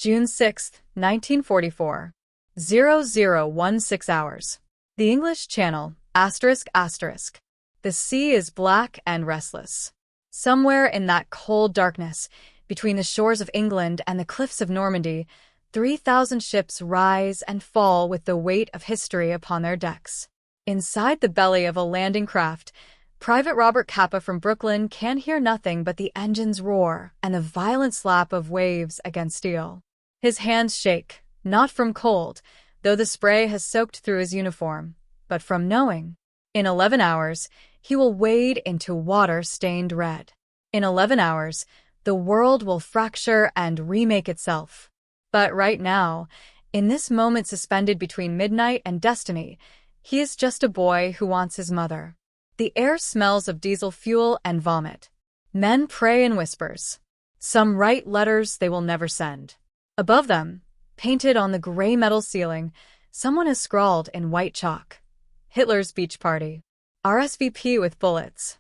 June 6, 1944. 0016 hours. The English Channel, ****. The sea is black and restless. Somewhere in that cold darkness, between the shores of England and the cliffs of Normandy, 3,000 ships rise and fall with the weight of history upon their decks. Inside the belly of a landing craft, Private Robert Capa from Brooklyn can hear nothing but the engine's roar and the violent slap of waves against steel. His hands shake, not from cold, though the spray has soaked through his uniform, but from knowing. In 11 hours, he will wade into water stained red. In 11 hours, the world will fracture and remake itself. But right now, in this moment suspended between midnight and destiny, he is just a boy who wants his mother. The air smells of diesel fuel and vomit. Men pray in whispers. Some write letters they will never send. Above them, painted on the gray metal ceiling, someone has scrawled in white chalk, "Hitler's Beach Party. RSVP with bullets."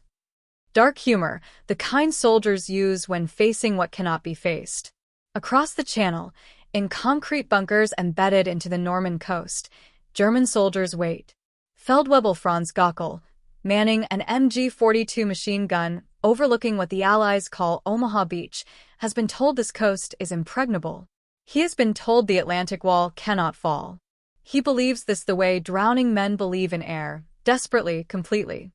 Dark humor, the kind soldiers use when facing what cannot be faced. Across the channel, in concrete bunkers embedded into the Norman coast, German soldiers wait. Feldwebel Franz Gockel, manning an MG-42 machine gun overlooking what the Allies call Omaha Beach, has been told this coast is impregnable. He has been told the Atlantic Wall cannot fall. He believes this the way drowning men believe in air, desperately, completely.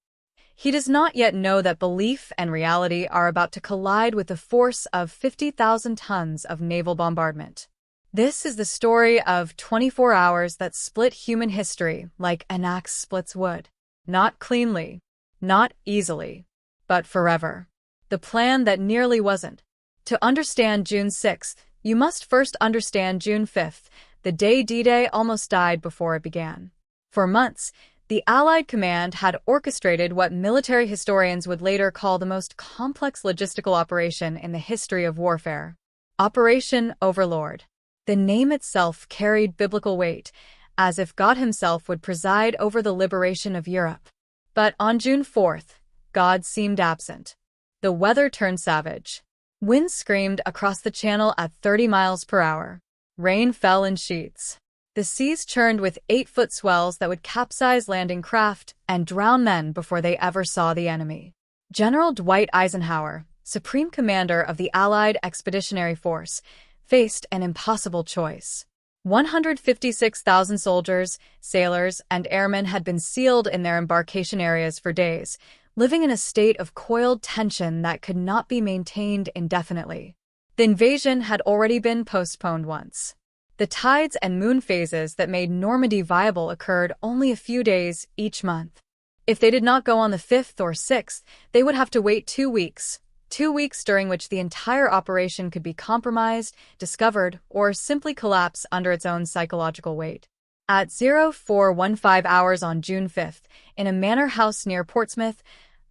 He does not yet know that belief and reality are about to collide with the force of 50,000 tons of naval bombardment. This is the story of 24 hours that split human history like an axe splits wood. Not cleanly, not easily, but forever. The plan that nearly wasn't. To understand June 6th, you must first understand June 5th, the day D-Day almost died before it began. For months, the Allied command had orchestrated what military historians would later call the most complex logistical operation in the history of warfare. Operation Overlord. The name itself carried biblical weight, as if God himself would preside over the liberation of Europe. But on June 4th, God seemed absent. The weather turned savage. Winds screamed across the channel at 30 miles per hour. Rain fell in sheets. The seas churned with 8-foot swells that would capsize landing craft and drown men before they ever saw the enemy. General Dwight Eisenhower, Supreme Commander of the Allied Expeditionary Force, faced an impossible choice. 156,000 soldiers, sailors, and airmen had been sealed in their embarkation areas for days, living in a state of coiled tension that could not be maintained indefinitely. The invasion had already been postponed once. The tides and moon phases that made Normandy viable occurred only a few days each month. If they did not go on the 5th or 6th, they would have to wait 2 weeks. 2 weeks during which the entire operation could be compromised, discovered, or simply collapse under its own psychological weight. At 0415 hours on June 5th, in a manor house near Portsmouth,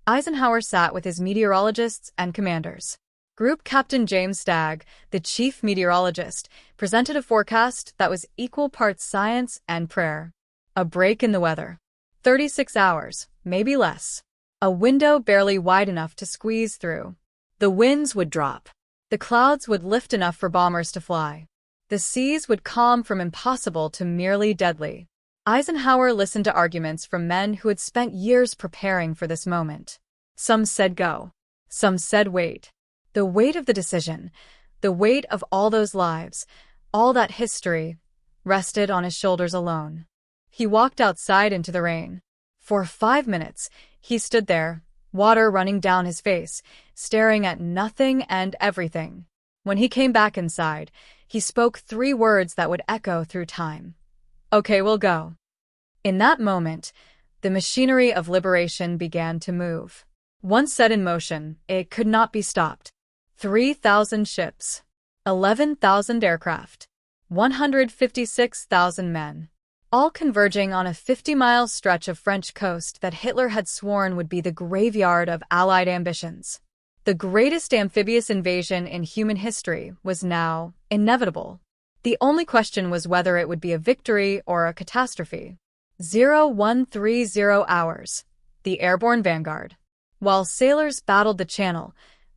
Eisenhower sat with his meteorologists and commanders. Group Captain James Stagg, the chief meteorologist, presented a forecast that was equal parts science and prayer. A break in the weather. 36 hours, maybe less. A window barely wide enough to squeeze through. The winds would drop. The clouds would lift enough for bombers to fly. The seas would calm from impossible to merely deadly. Eisenhower listened to arguments from men who had spent years preparing for this moment. Some said go. Some said wait. The weight of the decision, the weight of all those lives, all that history, rested on his shoulders alone. He walked outside into the rain. For 5 minutes, he stood there, water running down his face, staring at nothing and everything. When he came back inside, he spoke 3 words that would echo through time. "Okay, we'll go." In that moment, the machinery of liberation began to move. Once set in motion, it could not be stopped. 3,000 ships, 11,000 aircraft, 156,000 men, all converging on a 50-mile stretch of French coast that Hitler had sworn would be the graveyard of Allied ambitions. The greatest amphibious invasion in human history was now inevitable. The only question was whether it would be a victory or a catastrophe. 0130 hours. The airborne vanguard. While sailors battled the channel,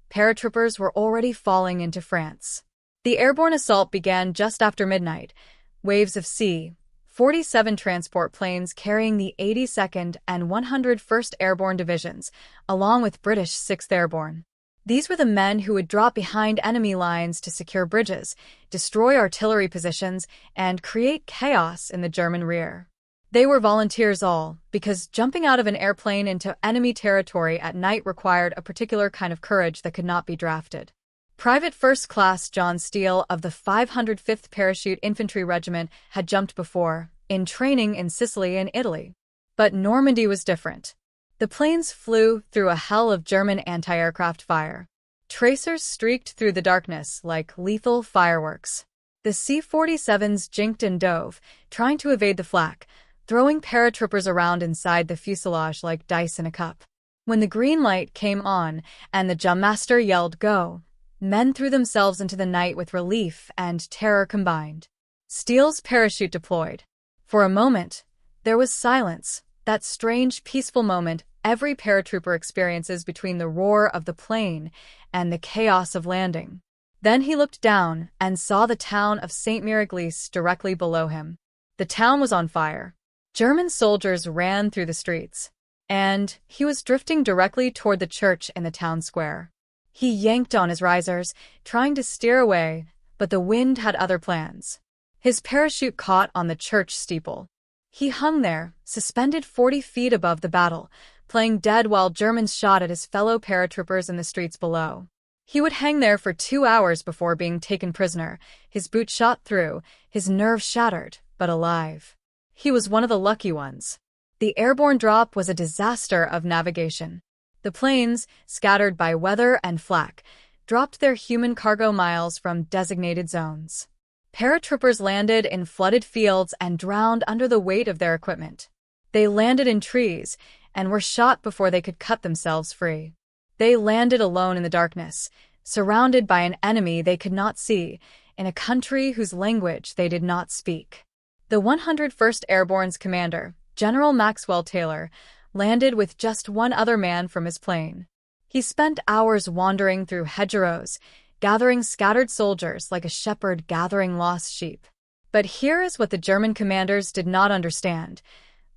paratroopers were already falling into France. The airborne assault began just after midnight. Waves of C-47 transport planes carrying the 82nd and 101st Airborne Divisions, along with British 6th Airborne. These were the men who would drop behind enemy lines to secure bridges, destroy artillery positions, and create chaos in the German rear. They were volunteers all, because jumping out of an airplane into enemy territory at night required a particular kind of courage that could not be drafted. Private First Class John Steele of the 505th Parachute Infantry Regiment had jumped before, in training in Sicily and Italy. But Normandy was different. The planes flew through a hell of German anti-aircraft fire. Tracers streaked through the darkness like lethal fireworks. The C-47s jinked and dove, trying to evade the flak, throwing paratroopers around inside the fuselage like dice in a cup. When the green light came on and the jumpmaster yelled "Go!", men threw themselves into the night with relief and terror combined. Steele's parachute deployed. For a moment, there was silence, that strange, peaceful moment every paratrooper experiences between the roar of the plane and the chaos of landing. Then he looked down and saw the town of St. Miraglise directly below him. The town was on fire. German soldiers ran through the streets, and he was drifting directly toward the church in the town square. He yanked on his risers, trying to steer away, but the wind had other plans. His parachute caught on the church steeple. He hung there, suspended 40 feet above the battle, playing dead while Germans shot at his fellow paratroopers in the streets below. He would hang there for 2 hours before being taken prisoner, his boot shot through, his nerves shattered, but alive. He was one of the lucky ones. The airborne drop was a disaster of navigation. The planes, scattered by weather and flak, dropped their human cargo miles from designated zones. Paratroopers landed in flooded fields and drowned under the weight of their equipment. They landed in trees and were shot before they could cut themselves free. They landed alone in the darkness, surrounded by an enemy they could not see, in a country whose language they did not speak. The 101st Airborne's commander, General Maxwell Taylor, landed with just one other man from his plane. He spent hours wandering through hedgerows, gathering scattered soldiers like a shepherd gathering lost sheep. But here is what the German commanders did not understand.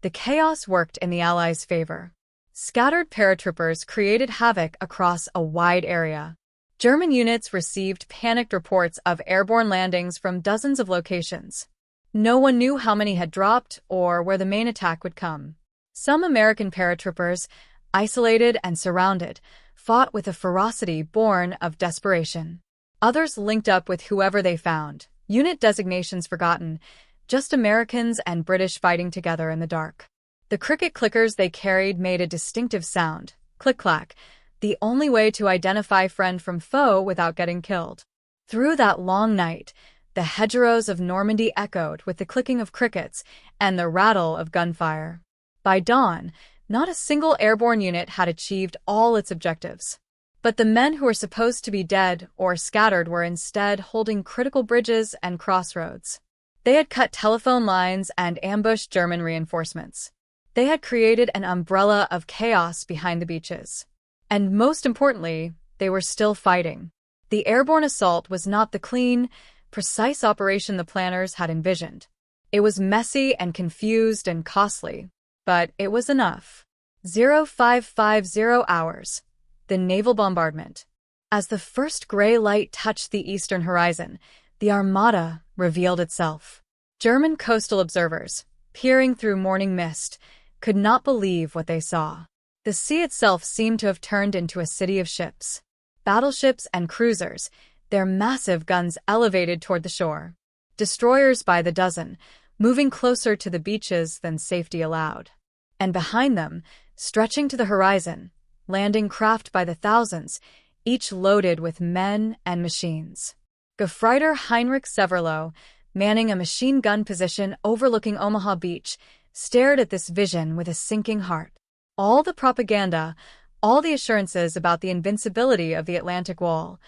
The chaos worked in the Allies' favor. Scattered paratroopers created havoc across a wide area. German units received panicked reports of airborne landings from dozens of locations. No one knew how many had dropped or where the main attack would come. Some American paratroopers, isolated and surrounded, fought with a ferocity born of desperation. Others linked up with whoever they found, unit designations forgotten, just Americans and British fighting together in the dark. The cricket clickers they carried made a distinctive sound, click-clack, the only way to identify friend from foe without getting killed. Through that long night, the hedgerows of Normandy echoed with the clicking of crickets and the rattle of gunfire. By dawn, not a single airborne unit had achieved all its objectives. But the men who were supposed to be dead or scattered were instead holding critical bridges and crossroads. They had cut telephone lines and ambushed German reinforcements. They had created an umbrella of chaos behind the beaches. And most importantly, they were still fighting. The airborne assault was not the clean, precise operation the planners had envisioned. It was messy and confused and costly, but it was enough. 0550 hours. The naval bombardment. As the first gray light touched the eastern horizon, the Armada revealed itself. German coastal observers, peering through morning mist, could not believe what they saw. The sea itself seemed to have turned into a city of ships. Battleships and cruisers, their massive guns elevated toward the shore. Destroyers by the dozen, moving closer to the beaches than safety allowed. And behind them, stretching to the horizon, landing craft by the thousands, each loaded with men and machines. Gefreiter Heinrich Severloh, manning a machine gun position overlooking Omaha Beach, stared at this vision with a sinking heart. All the propaganda, all the assurances about the invincibility of the Atlantic Wall,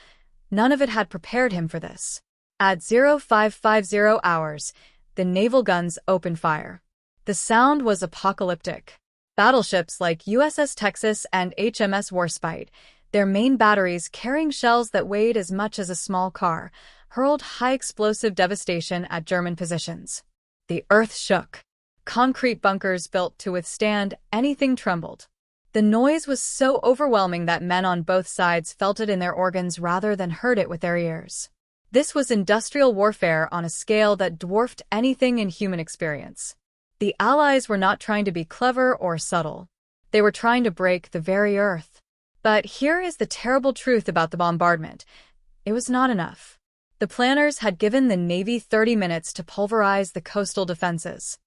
none of it had prepared him for this. At 0550 hours, the naval guns opened fire. The sound was apocalyptic. Battleships like USS Texas and HMS Warspite, their main batteries carrying shells that weighed as much as a small car, hurled high-explosive devastation at German positions. The earth shook. Concrete bunkers built to withstand anything trembled. The noise was so overwhelming that men on both sides felt it in their organs rather than heard it with their ears. This was industrial warfare on a scale that dwarfed anything in human experience. The Allies were not trying to be clever or subtle. They were trying to break the very earth. But here is the terrible truth about the bombardment. It was not enough. The planners had given the Navy 30 minutes to pulverize the coastal defenses.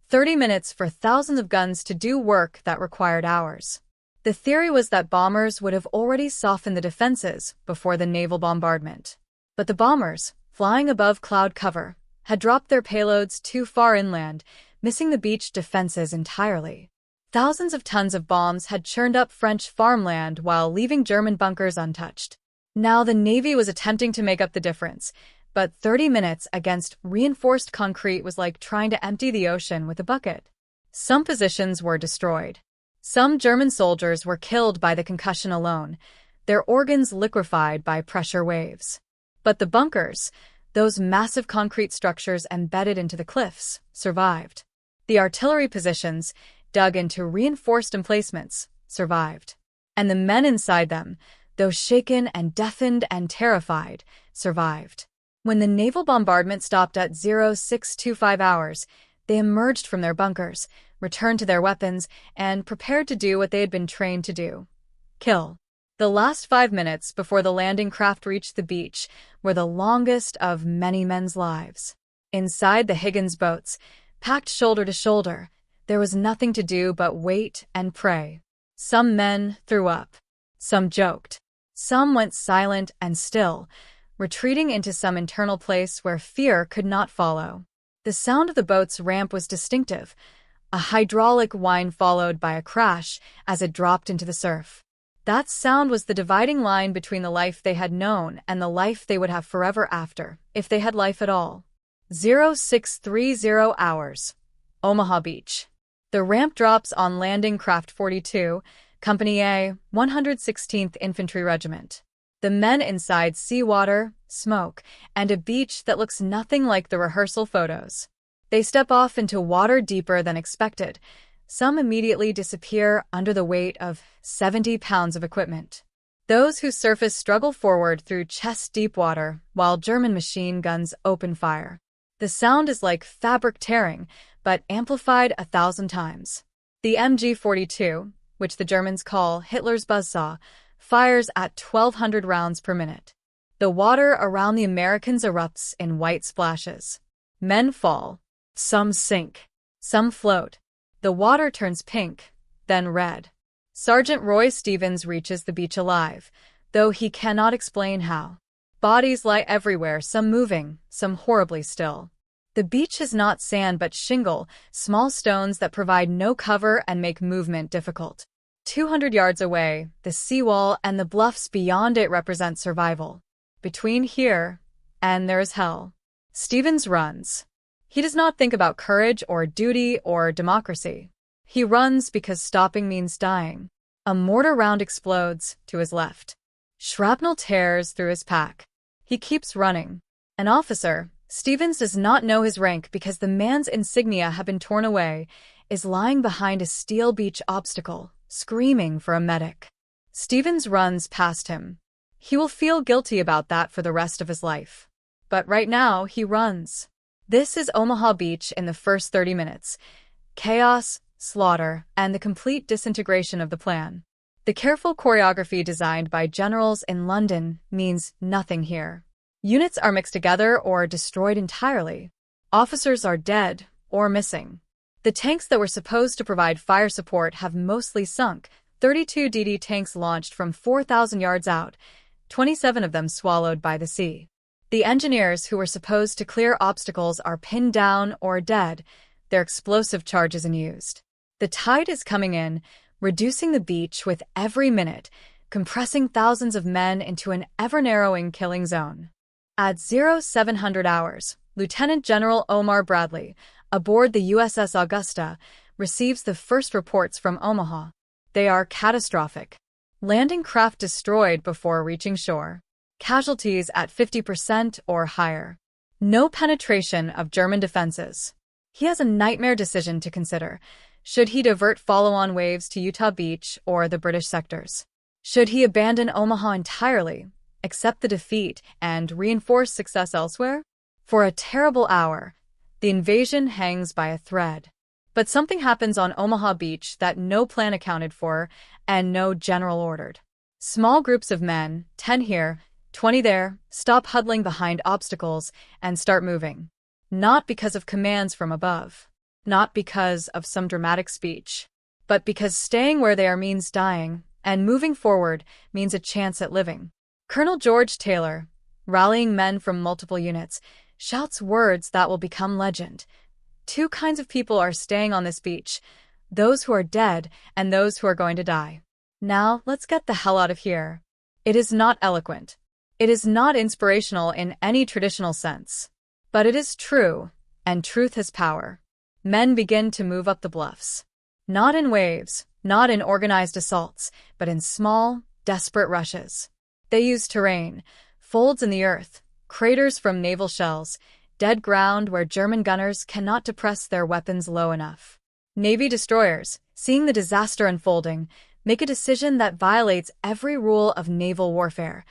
30 minutes for thousands of guns to do work that required hours. The theory was that bombers would have already softened the defenses before the naval bombardment. But the bombers, flying above cloud cover, had dropped their payloads too far inland, missing the beach defenses entirely. Thousands of tons of bombs had churned up French farmland while leaving German bunkers untouched. Now the Navy was attempting to make up the difference, but 30 minutes against reinforced concrete was like trying to empty the ocean with a bucket. Some positions were destroyed. Some German soldiers were killed by the concussion alone, their organs liquefied by pressure waves. But the bunkers, those massive concrete structures embedded into the cliffs, survived. The artillery positions, dug into reinforced emplacements, survived. And the men inside them, though shaken and deafened and terrified, survived. When the naval bombardment stopped at 0625 hours, they emerged from their bunkers, returned to their weapons, and prepared to do what they had been trained to do: kill. The last 5 minutes before the landing craft reached the beach were the longest of many men's lives. Inside the Higgins boats, packed shoulder to shoulder, there was nothing to do but wait and pray. Some men threw up. Some joked. Some went silent and still, retreating into some internal place where fear could not follow. The sound of the boat's ramp was distinctive, a hydraulic whine followed by a crash as it dropped into the surf. That sound was the dividing line between the life they had known and the life they would have forever after, if they had life at all. 0630 hours. Omaha Beach. The ramp drops on landing craft 42, Company A, 116th Infantry Regiment. The men inside see water, smoke, and a beach that looks nothing like the rehearsal photos. They step off into water deeper than expected. Some immediately disappear under the weight of 70 pounds of equipment. Those who surface struggle forward through chest-deep water while German machine guns open fire. The sound is like fabric tearing, but amplified 1,000 times. The MG-42, which the Germans call Hitler's buzzsaw, fires at 1,200 rounds per minute. The water around the Americans erupts in white splashes. Men fall. Some sink. Some float. The water turns pink, then red. Sergeant Roy Stevens reaches the beach alive, though he cannot explain how. Bodies lie everywhere, some moving, some horribly still. The beach is not sand but shingle, small stones that provide no cover and make movement difficult. 200 yards away, the seawall and the bluffs beyond it represent survival. Between here and there is hell. Stevens runs. He does not think about courage or duty or democracy. He runs because stopping means dying. A mortar round explodes to his left. Shrapnel tears through his pack. He keeps running. An officer, Stevens does not know his rank because the man's insignia have been torn away, is lying behind a steel beach obstacle, screaming for a medic. Stevens runs past him. He will feel guilty about that for the rest of his life. But right now, he runs. This is Omaha Beach in the first 30 minutes. Chaos, slaughter, and the complete disintegration of the plan. The careful choreography designed by generals in London means nothing here. Units are mixed together or destroyed entirely. Officers are dead or missing. The tanks that were supposed to provide fire support have mostly sunk. 32 DD tanks launched from 4,000 yards out, 27 of them swallowed by the sea. The engineers who were supposed to clear obstacles are pinned down or dead, their explosive charges unused. The tide is coming in, reducing the beach with every minute, compressing thousands of men into an ever-narrowing killing zone. At 0700 hours, Lieutenant General Omar Bradley, aboard the USS Augusta, receives the first reports from Omaha. They are catastrophic. Landing craft destroyed before reaching shore. Casualties at 50% or higher. No penetration of German defenses. He has a nightmare decision to consider. Should he divert follow-on waves to Utah Beach or the British sectors? Should he abandon Omaha entirely, accept the defeat, and reinforce success elsewhere? For a terrible hour, the invasion hangs by a thread. But something happens on Omaha Beach that no plan accounted for and no general ordered. Small groups of men, 10 here, 20 there, stop huddling behind obstacles and start moving. Not because of commands from above, not because of some dramatic speech, but because staying where they are means dying, and moving forward means a chance at living. Colonel George Taylor, rallying men from multiple units, shouts words that will become legend. Two kinds of people are staying on this beach, those who are dead and those who are going to die. Now, let's get the hell out of here. It is not eloquent. It is not inspirational in any traditional sense. But it is true, and truth has power. Men begin to move up the bluffs. Not in waves, not in organized assaults, but in small, desperate rushes. They use terrain, folds in the earth, craters from naval shells, dead ground where German gunners cannot depress their weapons low enough. Navy destroyers, seeing the disaster unfolding, make a decision that violates every rule of naval warfare.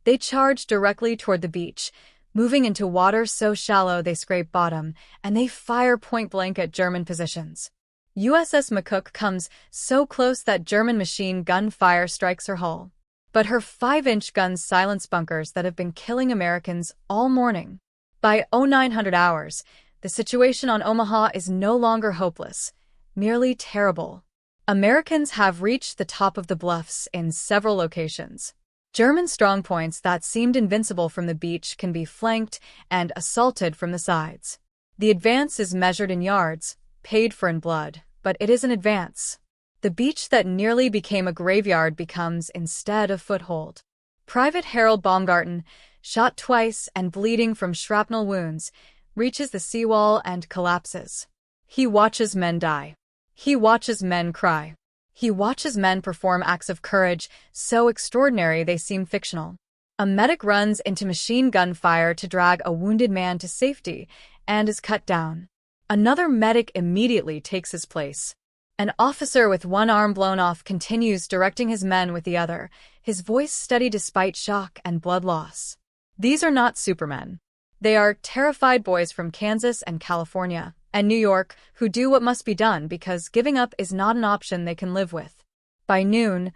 They charge directly toward the beach, moving into water so shallow they scrape bottom, and they fire point-blank at German positions. USS McCook comes so close that German machine gun fire strikes her hull. But her 5-inch guns silence bunkers that have been killing Americans all morning. By 0900 hours, the situation on Omaha is no longer hopeless, merely terrible. Americans have reached the top of the bluffs in several locations. German strongpoints that seemed invincible from the beach can be flanked and assaulted from the sides. The advance is measured in yards, paid for in blood, but it is an advance. The beach that nearly became a graveyard becomes instead a foothold. Private Harold Baumgarten, shot twice and bleeding from shrapnel wounds, reaches the seawall and collapses. He watches men die. He watches men cry. He watches men perform acts of courage so extraordinary they seem fictional. A medic runs into machine gun fire to drag a wounded man to safety and is cut down. Another medic immediately takes his place. An officer with one arm blown off continues directing his men with the other, his voice steady despite shock and blood loss. These are not supermen. They are terrified boys from Kansas and California and New York who do what must be done because giving up is not an option they can live with. By noon,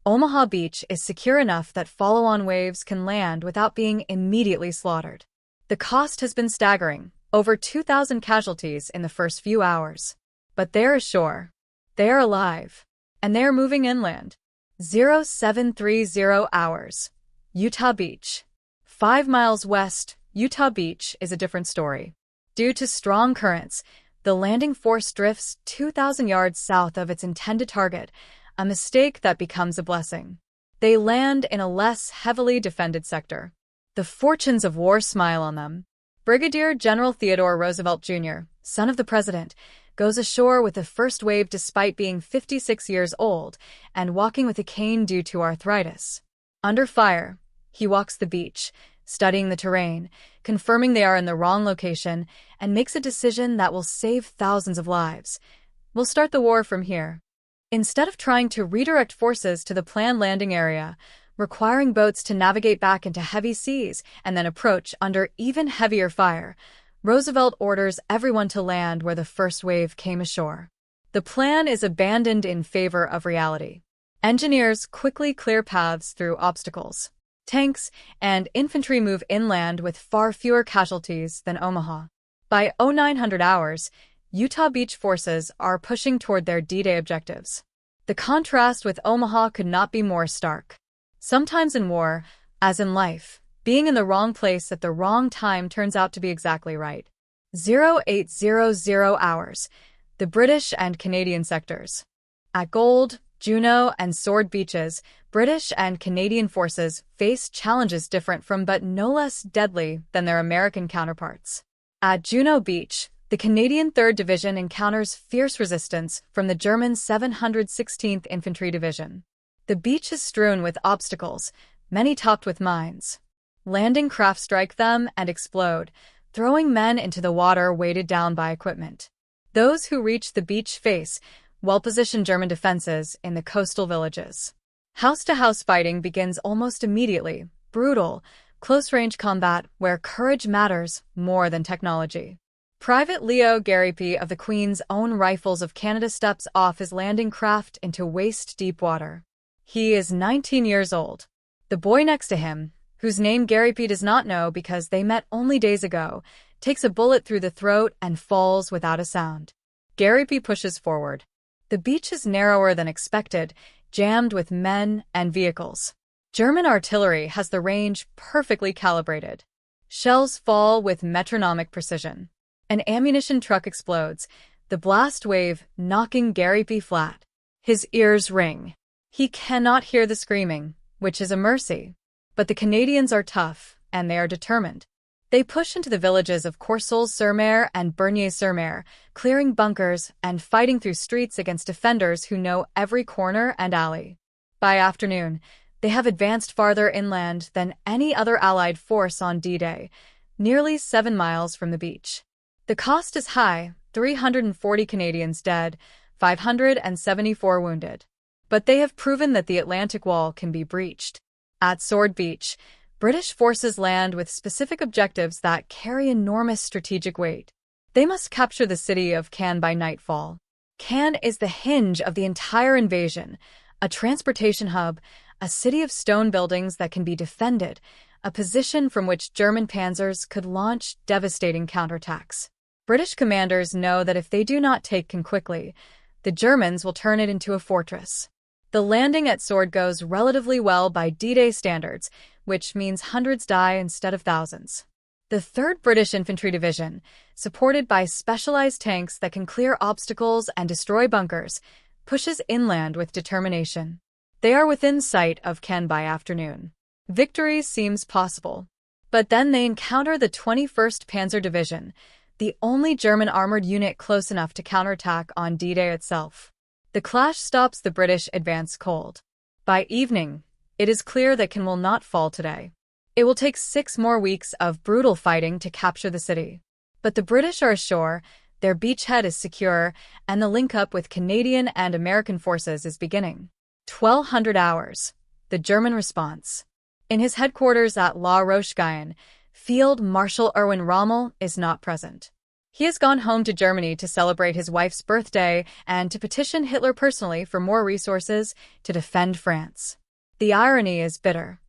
Omaha Beach is secure enough that follow-on waves can land without being immediately slaughtered. The cost has been staggering, over 2,000 casualties in the first few hours. But they're ashore. They are alive. And they are moving inland. 0730 hours. Utah Beach. 5 miles west, Utah Beach is a different story. Due to strong currents, the landing force drifts 2,000 yards south of its intended target, a mistake that becomes a blessing. They land in a less heavily defended sector. The fortunes of war smile on them. Brigadier General Theodore Roosevelt Jr., son of the president, goes ashore with the first wave despite being 56 years old and walking with a cane due to arthritis. Under fire, he walks the beach, studying the terrain, confirming they are in the wrong location, and makes a decision that will save thousands of lives. We'll start the war from here. Instead of trying to redirect forces to the planned landing area, requiring boats to navigate back into heavy seas and then approach under even heavier fire, Roosevelt orders everyone to land where the first wave came ashore. The plan is abandoned in favor of reality. Engineers quickly clear paths through obstacles. Tanks and infantry move inland with far fewer casualties than Omaha. By 0900 hours, Utah Beach forces are pushing toward their D-Day objectives. The contrast with Omaha could not be more stark. Sometimes in war, as in life, being in the wrong place at the wrong time turns out to be exactly right. 0800 hours. The British and Canadian sectors. At Gold, Juno, and Sword Beaches, British and Canadian forces face challenges different from but no less deadly than their American counterparts. At Juno Beach, the Canadian 3rd Division encounters fierce resistance from the German 716th Infantry Division. The beach is strewn with obstacles, many topped with mines. Landing craft strike them and explode, throwing men into the water weighted down by equipment. Those who reach the beach face well-positioned German defenses in the coastal villages. House-to-house fighting begins almost immediately, brutal, close-range combat where courage matters more than technology. Private Leo Garipi of the Queen's Own Rifles of Canada steps off his landing craft into waist-deep water. He is 19 years old. The boy next to him, whose name Garipi does not know because they met only days ago, takes a bullet through the throat and falls without a sound. Garipi pushes forward. The beach is narrower than expected, jammed with men and vehicles. German artillery has the range perfectly calibrated. Shells fall with metronomic precision. An ammunition truck explodes, the blast wave knocking Garipi flat. His ears ring. He cannot hear the screaming, which is a mercy. But the Canadians are tough, and they are determined. They push into the villages of Courcelles-sur-Mer and Bernier-sur-Mer, clearing bunkers and fighting through streets against defenders who know every corner and alley. By afternoon, they have advanced farther inland than any other Allied force on D-Day, nearly 7 miles from the beach. The cost is high, 340 Canadians dead, 574 wounded. But they have proven that the Atlantic Wall can be breached. At Sword Beach, British forces land with specific objectives that carry enormous strategic weight. They must capture the city of Caen by nightfall. Caen is the hinge of the entire invasion, a transportation hub, a city of stone buildings that can be defended, a position from which German panzers could launch devastating counterattacks. British commanders know that if they do not take Caen quickly, the Germans will turn it into a fortress. The landing at Sword goes relatively well by D-Day standards, which means hundreds die instead of thousands. The 3rd British Infantry Division, supported by specialized tanks that can clear obstacles and destroy bunkers, pushes inland with determination. They are within sight of Caen by afternoon. Victory seems possible. But then they encounter the 21st Panzer Division, the only German armored unit close enough to counterattack on D-Day itself. The clash stops the British advance cold. By evening, it is clear that Caen will not fall today. It will take 6 more weeks of brutal fighting to capture the city. But the British are ashore, their beachhead is secure, and the link-up with Canadian and American forces is beginning. 1200 hours. The German response. In his headquarters at La Roche-Guyon, Field Marshal Erwin Rommel is not present. He has gone home to Germany to celebrate his wife's birthday and to petition Hitler personally for more resources to defend France. The irony is bitter.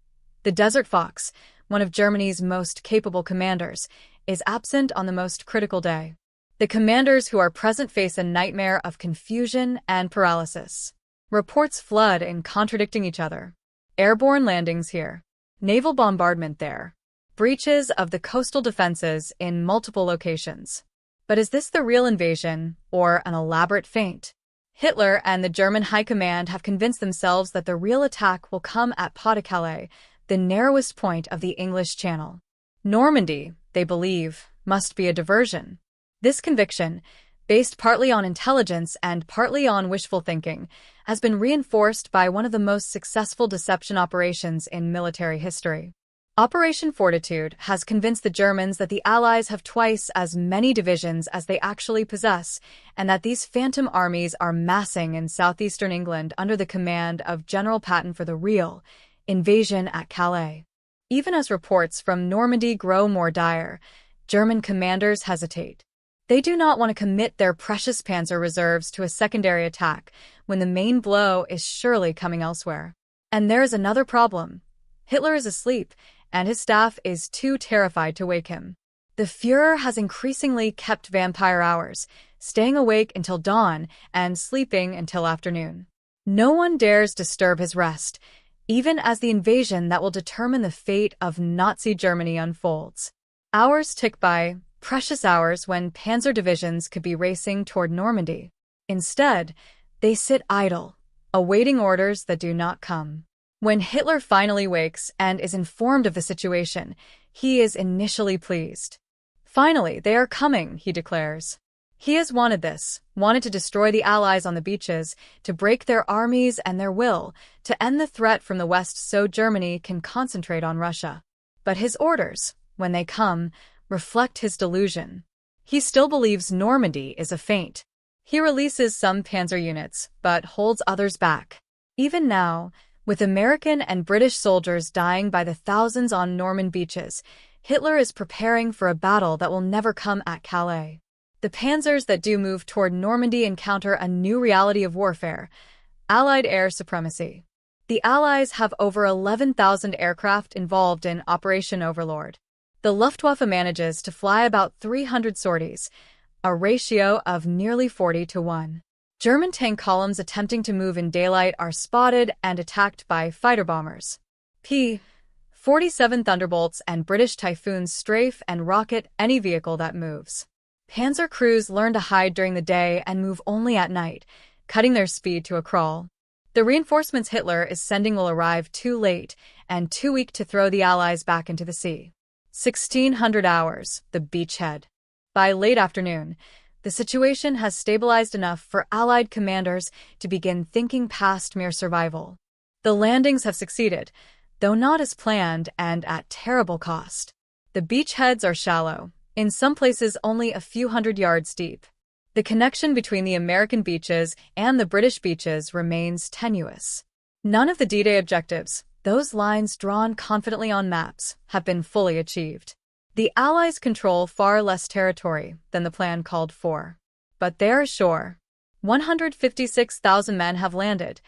The Desert Fox, one of Germany's most capable commanders, is absent on the most critical day. The commanders who are present face a nightmare of confusion and paralysis. Reports flood in contradicting each other. Airborne landings here. Naval bombardment there. Breaches of the coastal defenses in multiple locations. But is this the real invasion, or an elaborate feint? Hitler and the German High Command have convinced themselves that the real attack will come at Pas-de-Calais, the narrowest point of the English Channel. Normandy, they believe, must be a diversion. This conviction, based partly on intelligence and partly on wishful thinking, has been reinforced by one of the most successful deception operations in military history. Operation Fortitude has convinced the Germans that the Allies have twice as many divisions as they actually possess, and that these phantom armies are massing in southeastern England under the command of General Patton for the real invasion at Calais. Even as reports from Normandy grow more dire, German commanders hesitate. They do not want to commit their precious panzer reserves to a secondary attack when the main blow is surely coming elsewhere. And there is another problem. Hitler is asleep, and his staff is too terrified to wake him. The Führer has increasingly kept vampire hours, staying awake until dawn and sleeping until afternoon. No one dares disturb his rest, even as the invasion that will determine the fate of Nazi Germany unfolds. Hours tick by, precious hours when panzer divisions could be racing toward Normandy. Instead, they sit idle, awaiting orders that do not come. When Hitler finally wakes and is informed of the situation, he is initially pleased. Finally, they are coming, he declares. He has wanted this, wanted to destroy the Allies on the beaches, to break their armies and their will, to end the threat from the West so Germany can concentrate on Russia. But his orders, when they come, reflect his delusion. He still believes Normandy is a feint. He releases some panzer units, but holds others back. Even now, with American and British soldiers dying by the thousands on Norman beaches, Hitler is preparing for a battle that will never come at Calais. The panzers that do move toward Normandy encounter a new reality of warfare: Allied air supremacy. The Allies have over 11,000 aircraft involved in Operation Overlord. The Luftwaffe manages to fly about 300 sorties, a ratio of nearly 40-1. German tank columns attempting to move in daylight are spotted and attacked by fighter bombers. P-47 Thunderbolts and British Typhoons strafe and rocket any vehicle that moves. Panzer crews learn to hide during the day and move only at night, cutting their speed to a crawl. The reinforcements Hitler is sending will arrive too late and too weak to throw the Allies back into the sea. 1600 hours, the beachhead. By late afternoon, the situation has stabilized enough for Allied commanders to begin thinking past mere survival. The landings have succeeded, though not as planned and at terrible cost. The beachheads are shallow, in some places only a few hundred yards deep. The connection between the American beaches and the British beaches remains tenuous. None of the D-Day objectives, those lines drawn confidently on maps, have been fully achieved. The Allies control far less territory than the plan called for. But they are ashore. 156,000 men have landed,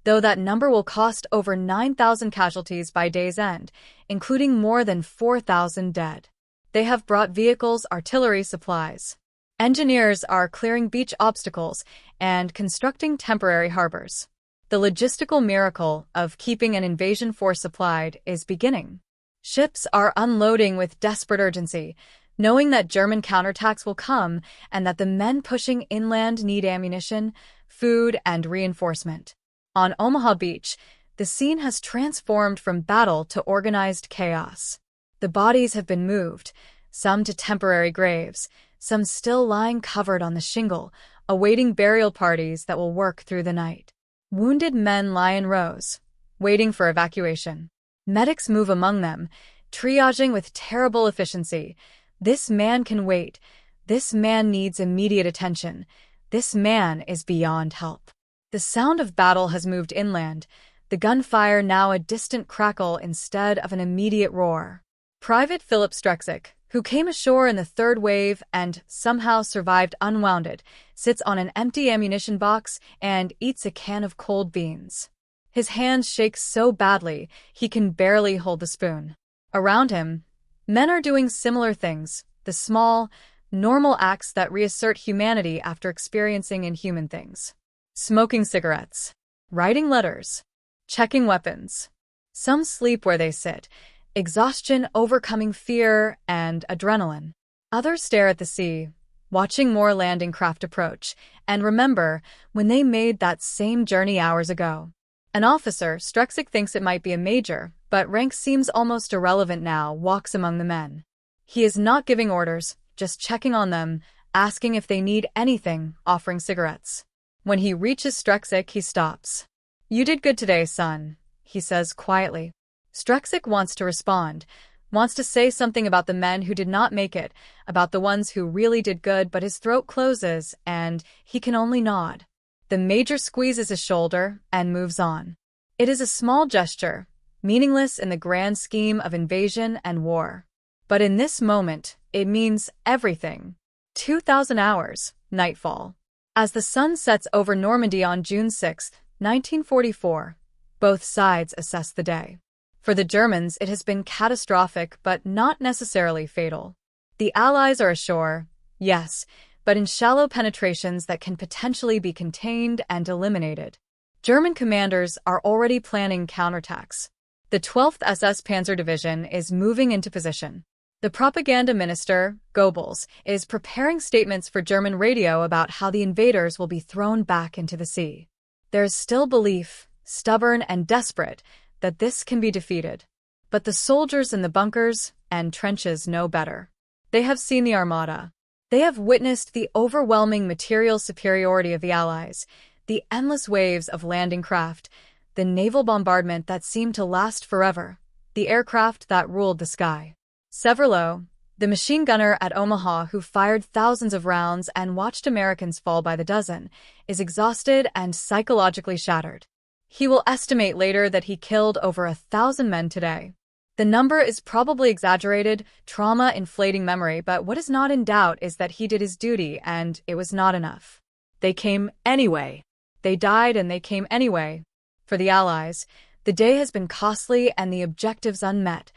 though that number will cost over 9,000 casualties by day's end, including more than 4,000 dead. They have brought vehicles, artillery, supplies. Engineers are clearing beach obstacles and constructing temporary harbors. The logistical miracle of keeping an invasion force supplied is beginning. Ships are unloading with desperate urgency, knowing that German counterattacks will come and that the men pushing inland need ammunition, food, and reinforcement. On Omaha Beach, the scene has transformed from battle to organized chaos. The bodies have been moved, some to temporary graves, some still lying covered on the shingle, awaiting burial parties that will work through the night. Wounded men lie in rows, waiting for evacuation. Medics move among them, triaging with terrible efficiency. This man can wait. This man needs immediate attention. This man is beyond help. The sound of battle has moved inland, the gunfire now a distant crackle instead of an immediate roar. Private Philip Strexick, who came ashore in the third wave and somehow survived unwounded, sits on an empty ammunition box and eats a can of cold beans. His hand shakes so badly he can barely hold the spoon. Around him, men are doing similar things, the small, normal acts that reassert humanity after experiencing inhuman things. Smoking cigarettes, writing letters, checking weapons. Some sleep where they sit, exhaustion overcoming fear and adrenaline. Others stare at the sea, watching more landing craft approach, and remember when they made that same journey hours ago. An officer, Strexick thinks it might be a major, but rank seems almost irrelevant now, walks among the men. He is not giving orders, just checking on them, asking if they need anything, offering cigarettes. When he reaches Strexick, he stops. "You did good today, son," he says quietly. Strexick wants to respond, wants to say something about the men who did not make it, about the ones who really did good, but his throat closes, and he can only nod. The major squeezes his shoulder and moves on. It is a small gesture, meaningless in the grand scheme of invasion and war. But in this moment, it means everything. 2,000 hours, nightfall. As the sun sets over Normandy on June 6, 1944, both sides assess the day. For the Germans, it has been catastrophic but not necessarily fatal. The Allies are ashore, yes, but in shallow penetrations that can potentially be contained and eliminated. German commanders are already planning counterattacks. The 12th SS Panzer Division is moving into position. The propaganda minister, Goebbels, is preparing statements for German radio about how the invaders will be thrown back into the sea. There is still belief, stubborn and desperate, that this can be defeated. But the soldiers in the bunkers and trenches know better. They have seen the Armada. They have witnessed the overwhelming material superiority of the Allies, the endless waves of landing craft, the naval bombardment that seemed to last forever. the aircraft that ruled the sky. Severlo, the machine gunner at Omaha who fired thousands of rounds and watched Americans fall by the dozen, is exhausted and psychologically shattered. He will estimate later that he killed over 1,000 men today. The number is probably exaggerated, trauma inflating memory, but what is not in doubt is that he did his duty and it was not enough. They came anyway. They died and they came anyway. For the Allies, the day has been costly and the objectives unmet,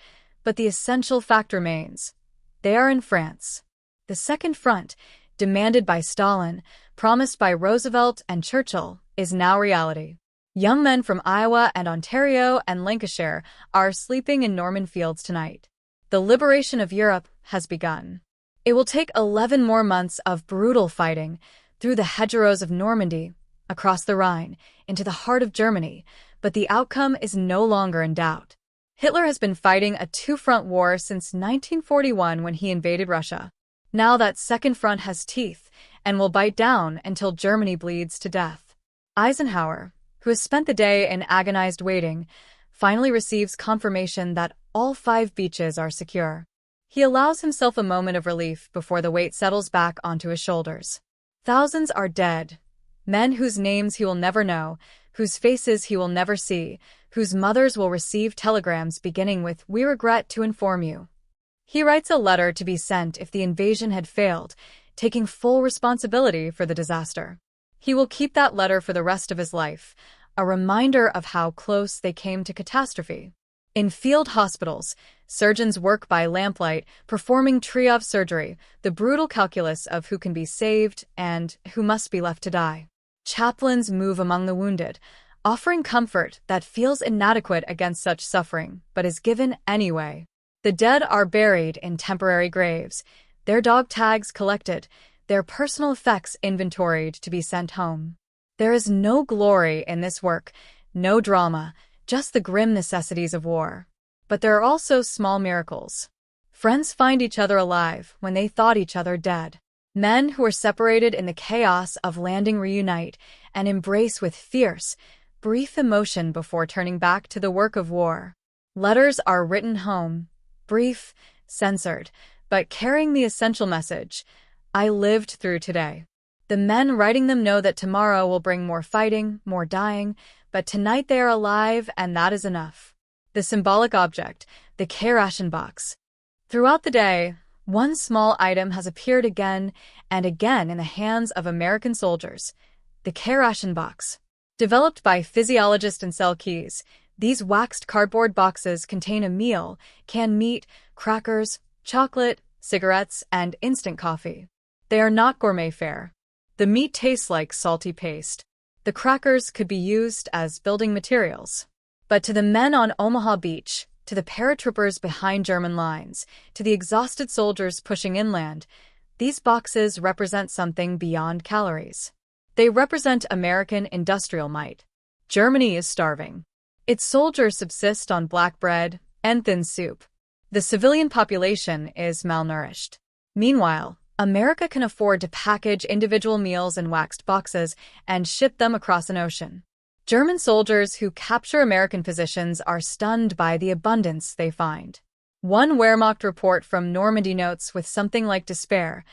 but the essential fact remains. They are in France. The Second Front, demanded by Stalin, promised by Roosevelt and Churchill, is now reality. Young men from Iowa and Ontario and Lancashire are sleeping in Normandy fields tonight. The liberation of Europe has begun. It will take 11 more months of brutal fighting through the hedgerows of Normandy, across the Rhine, into the heart of Germany, but the outcome is no longer in doubt. Hitler has been fighting a two-front war since 1941 when he invaded Russia. Now that Second Front has teeth and will bite down until Germany bleeds to death. Eisenhower, who has spent the day in agonized waiting, finally receives confirmation that all 5 beaches are secure. He allows himself a moment of relief before the weight settles back onto his shoulders. Thousands are dead, men whose names he will never know, whose faces he will never see, whose mothers will receive telegrams beginning with, "We regret to inform you." He writes a letter to be sent if the invasion had failed, taking full responsibility for the disaster. He will keep that letter for the rest of his life, a reminder of how close they came to catastrophe. In field hospitals, surgeons work by lamplight, performing triage surgery, the brutal calculus of who can be saved and who must be left to die. Chaplains move among the wounded, offering comfort that feels inadequate against such suffering, but is given anyway. The dead are buried in temporary graves, their dog tags collected, their personal effects inventoried to be sent home. There is no glory in this work, no drama, just the grim necessities of war. But there are also small miracles. Friends find each other alive when they thought each other dead. Men who were separated in the chaos of landing reunite and embrace with fierce, brief emotion before turning back to the work of war. Letters are written home, brief, censored, but carrying the essential message: I lived through today. The men writing them know that tomorrow will bring more fighting, more dying, but tonight they are alive and that is enough. The symbolic object, the K-ration box. Throughout the day, one small item has appeared again and again in the hands of American soldiers. The K-ration box. Developed by physiologist Ansel Keys, these waxed cardboard boxes contain a meal, canned meat, crackers, chocolate, cigarettes, and instant coffee. They are not gourmet fare. The meat tastes like salty paste. The crackers could be used as building materials. But to the men on Omaha Beach, to the paratroopers behind German lines, to the exhausted soldiers pushing inland, these boxes represent something beyond calories. They represent American industrial might. Germany is starving. Its soldiers subsist on black bread and thin soup. The civilian population is malnourished. Meanwhile, America can afford to package individual meals in waxed boxes and ship them across an ocean. German soldiers who capture American positions are stunned by the abundance they find. One Wehrmacht report from Normandy notes with something like despair,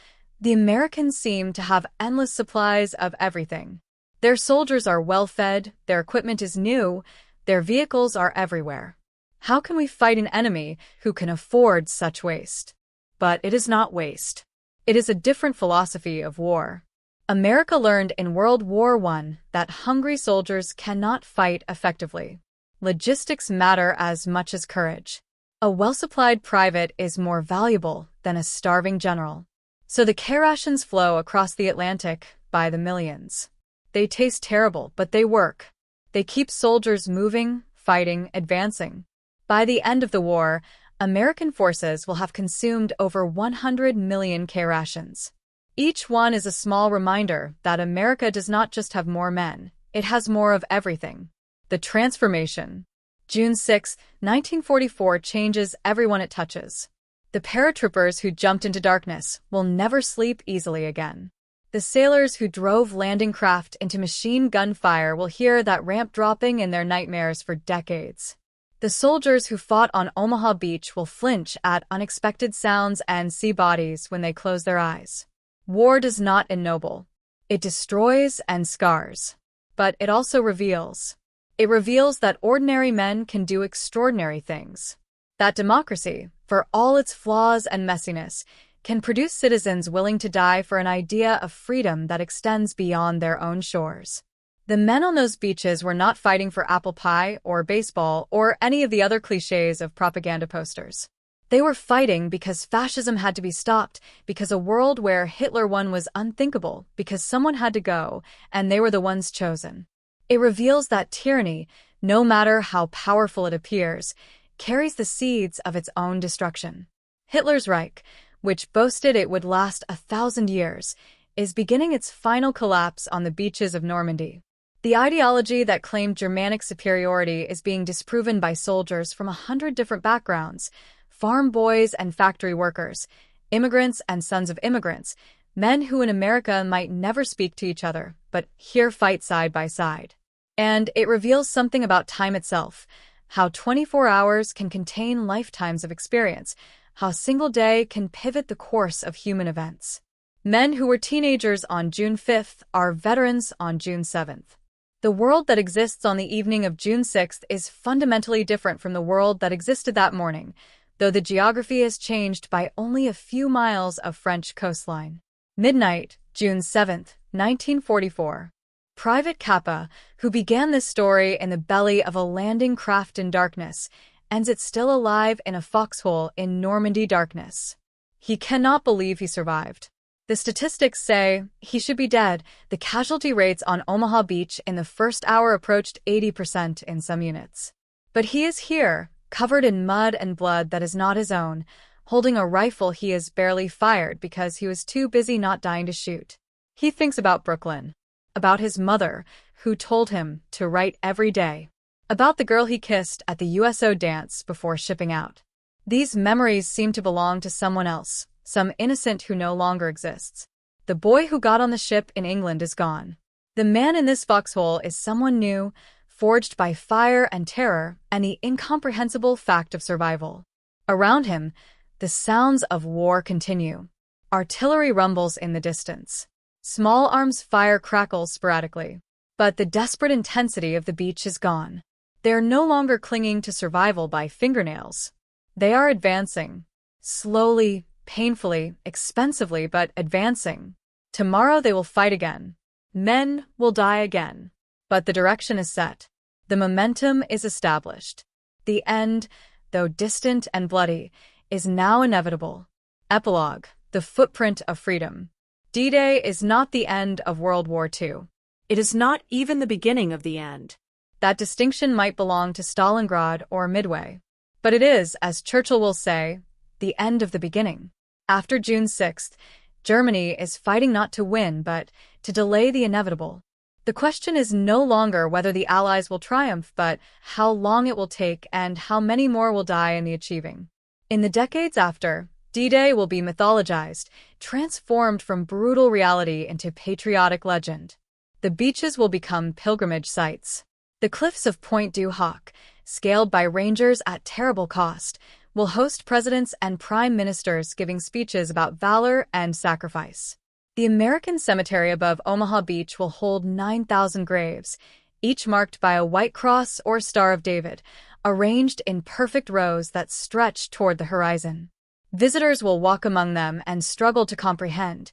the Americans seem to have endless supplies of everything. Their soldiers are well-fed, their equipment is new, their vehicles are everywhere. How can we fight an enemy who can afford such waste? But it is not waste. It is a different philosophy of war. America learned in World War I that hungry soldiers cannot fight effectively. Logistics matter as much as courage. A well-supplied private is more valuable than a starving general. So the K-rations flow across the Atlantic by the millions. They taste terrible, but they work. They keep soldiers moving, fighting, advancing. By the end of the war, American forces will have consumed over 100 million K-rations. Each one is a small reminder that America does not just have more men, it has more of everything. The transformation. June 6, 1944 changes everyone it touches. The paratroopers who jumped into darkness will never sleep easily again. The sailors who drove landing craft into machine gun fire will hear that ramp dropping in their nightmares for decades. The soldiers who fought on Omaha Beach will flinch at unexpected sounds and see bodies when they close their eyes. War does not ennoble. It destroys and scars. But it also reveals. It reveals that ordinary men can do extraordinary things. That democracy, for all its flaws and messiness, can produce citizens willing to die for an idea of freedom that extends beyond their own shores. The men on those beaches were not fighting for apple pie or baseball or any of the other cliches of propaganda posters. They were fighting because fascism had to be stopped, because a world where Hitler won was unthinkable, because someone had to go, and they were the ones chosen. It reveals that tyranny, no matter how powerful it appears, carries the seeds of its own destruction. Hitler's Reich, which boasted it would last 1,000 years, is beginning its final collapse on the beaches of Normandy. The ideology that claimed Germanic superiority is being disproven by soldiers from 100 different backgrounds: farm boys and factory workers, immigrants and sons of immigrants, men who in America might never speak to each other, but here fight side by side. And it reveals something about time itself, how 24 hours can contain lifetimes of experience, how a single day can pivot the course of human events. Men who were teenagers on June 5th are veterans on June 7th. The world that exists on the evening of June 6th is fundamentally different from the world that existed that morning, though the geography has changed by only a few miles of French coastline. Midnight, June 7th, 1944. Private Kappa, who began this story in the belly of a landing craft in darkness, ends it still alive in a foxhole in Normandy darkness. He cannot believe he survived. The statistics say he should be dead. The casualty rates on Omaha Beach in the first hour approached 80% in some units. But he is here, covered in mud and blood that is not his own, holding a rifle he has barely fired because he was too busy not dying to shoot. He thinks about Brooklyn, about his mother, who told him to write every day, about the girl he kissed at the USO dance before shipping out. These memories seem to belong to someone else, some innocent who no longer exists. The boy who got on the ship in England is gone. The man in this foxhole is someone new, forged by fire and terror and the incomprehensible fact of survival. Around him, the sounds of war continue. Artillery rumbles in the distance. Small arms fire crackles sporadically. But the desperate intensity of the beach is gone. They are no longer clinging to survival by fingernails. They are advancing. Slowly, painfully, expensively, but advancing. Tomorrow they will fight again. Men will die again. But the direction is set. The momentum is established. The end, though distant and bloody, is now inevitable. Epilogue: the footprint of freedom. D-Day is not the end of World War II. It is not even the beginning of the end. That distinction might belong to Stalingrad or Midway. But it is, as Churchill will say, the end of the beginning. After June 6th, Germany is fighting not to win, but to delay the inevitable. The question is no longer whether the Allies will triumph, but how long it will take and how many more will die in the achieving. In the decades after, D-Day will be mythologized, transformed from brutal reality into patriotic legend. The beaches will become pilgrimage sites. The cliffs of Point du Hoc, scaled by rangers at terrible cost, will host presidents and prime ministers giving speeches about valor and sacrifice. The American cemetery above Omaha Beach will hold 9,000 graves, each marked by a white cross or Star of David, arranged in perfect rows that stretch toward the horizon. Visitors will walk among them and struggle to comprehend.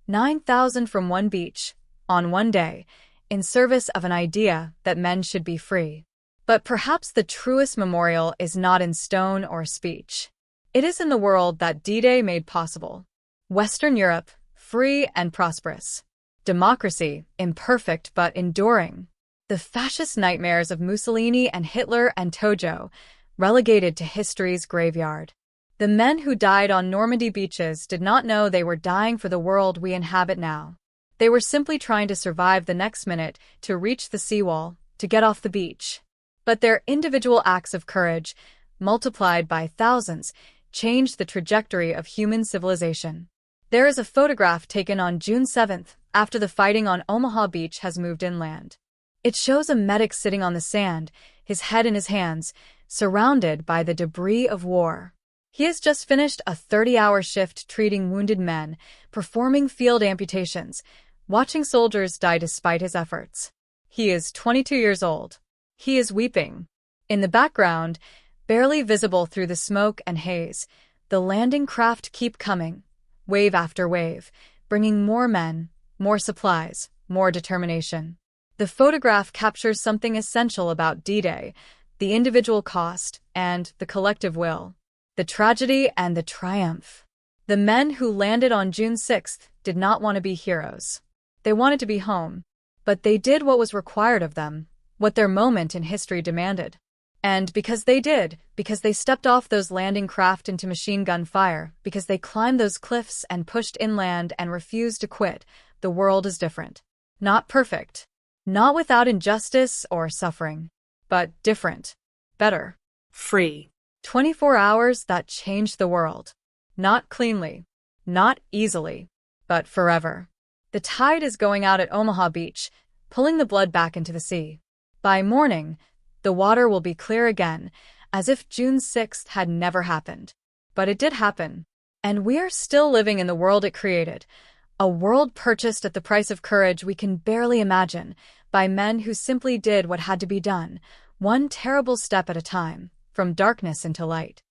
9,000 from one beach, on one day, in service of an idea that men should be free. But perhaps the truest memorial is not in stone or speech. It is in the world that D-Day made possible. Western Europe, free and prosperous. Democracy, imperfect but enduring. The fascist nightmares of Mussolini and Hitler and Tojo, relegated to history's graveyard. The men who died on Normandy beaches did not know they were dying for the world we inhabit now. They were simply trying to survive the next minute, to reach the seawall, to get off the beach. But their individual acts of courage, multiplied by thousands, changed the trajectory of human civilization. There is a photograph taken on June 7th, after the fighting on Omaha Beach has moved inland. It shows a medic sitting on the sand, his head in his hands, surrounded by the debris of war. He has just finished a 30-hour shift treating wounded men, performing field amputations, watching soldiers die despite his efforts. He is 22 years old. He is weeping. In the background, barely visible through the smoke and haze, the landing craft keep coming, wave after wave, bringing more men, more supplies, more determination. The photograph captures something essential about D-Day, the individual cost and the collective will, the tragedy and the triumph. The men who landed on June 6th did not want to be heroes. They wanted to be home, but they did what was required of them, what their moment in history demanded. And because they stepped off those landing craft into machine gun fire, because they climbed those cliffs and pushed inland and refused to quit, the world is different. Not perfect. Not without injustice or suffering. But different. Better. Free. 24 hours that changed the world. Not cleanly. Not easily. But forever. The tide is going out at Omaha Beach, pulling the blood back into the sea. By morning, the water will be clear again, as if June 6th had never happened. But it did happen. And we are still living in the world it created. A world purchased at the price of courage we can barely imagine, by men who simply did what had to be done, one terrible step at a time, from darkness into light.